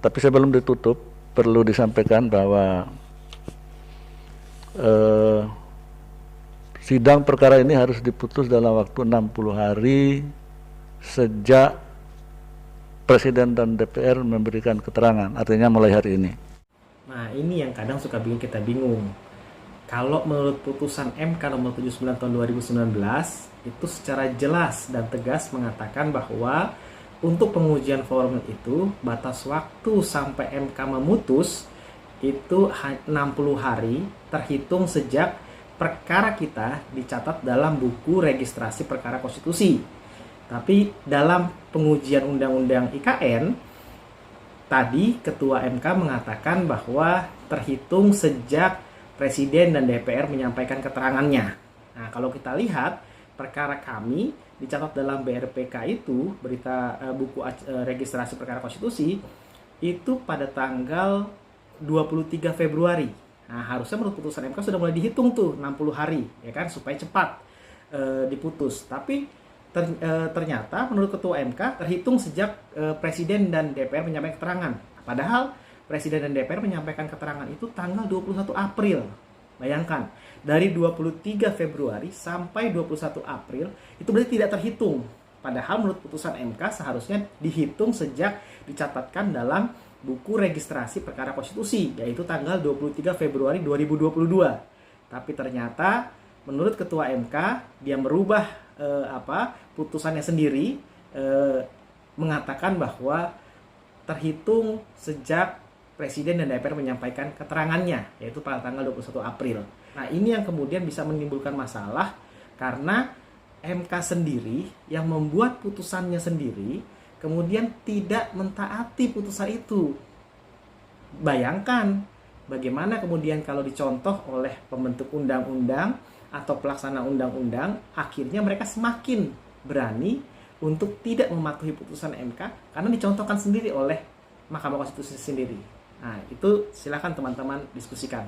Tapi sebelum ditutup, perlu disampaikan bahwa sidang perkara ini harus diputus dalam waktu 60 hari sejak Presiden dan DPR memberikan keterangan, artinya mulai hari ini. Nah, ini yang kadang suka bikin kita bingung. Kalau menurut putusan MK nomor 79 tahun 2019, itu secara jelas dan tegas mengatakan bahwa untuk pengujian formil itu batas waktu sampai MK memutus itu 60 hari terhitung sejak perkara kita dicatat dalam buku registrasi perkara konstitusi. Tapi dalam pengujian undang-undang IKN tadi Ketua MK mengatakan bahwa terhitung sejak Presiden dan DPR menyampaikan keterangannya. Nah, kalau kita lihat perkara kami dicatat dalam BRPK itu, berita buku registrasi perkara konstitusi, itu pada tanggal 23 Februari. Nah, harusnya menurut putusan MK sudah mulai dihitung tuh 60 hari, ya kan, supaya cepat diputus. Tapi ternyata menurut Ketua MK terhitung sejak Presiden dan DPR menyampaikan keterangan. Padahal Presiden dan DPR menyampaikan keterangan itu tanggal 21 April. Bayangkan, dari 23 Februari sampai 21 April itu berarti tidak terhitung. Padahal menurut putusan MK seharusnya dihitung sejak dicatatkan dalam buku registrasi perkara konstitusi, yaitu tanggal 23 Februari 2022. Tapi ternyata menurut Ketua MK dia merubah putusannya sendiri, mengatakan bahwa terhitung sejak Presiden dan DPR menyampaikan keterangannya, yaitu pada tanggal 21 April. Nah, ini yang kemudian bisa menimbulkan masalah karena MK sendiri yang membuat putusannya sendiri kemudian tidak mentaati putusan itu. Bayangkan bagaimana kemudian kalau dicontoh oleh pembentuk undang-undang atau pelaksana undang-undang, akhirnya mereka semakin berani untuk tidak mematuhi putusan MK karena dicontohkan sendiri oleh Mahkamah Konstitusi sendiri. Nah, itu silakan teman-teman diskusikan.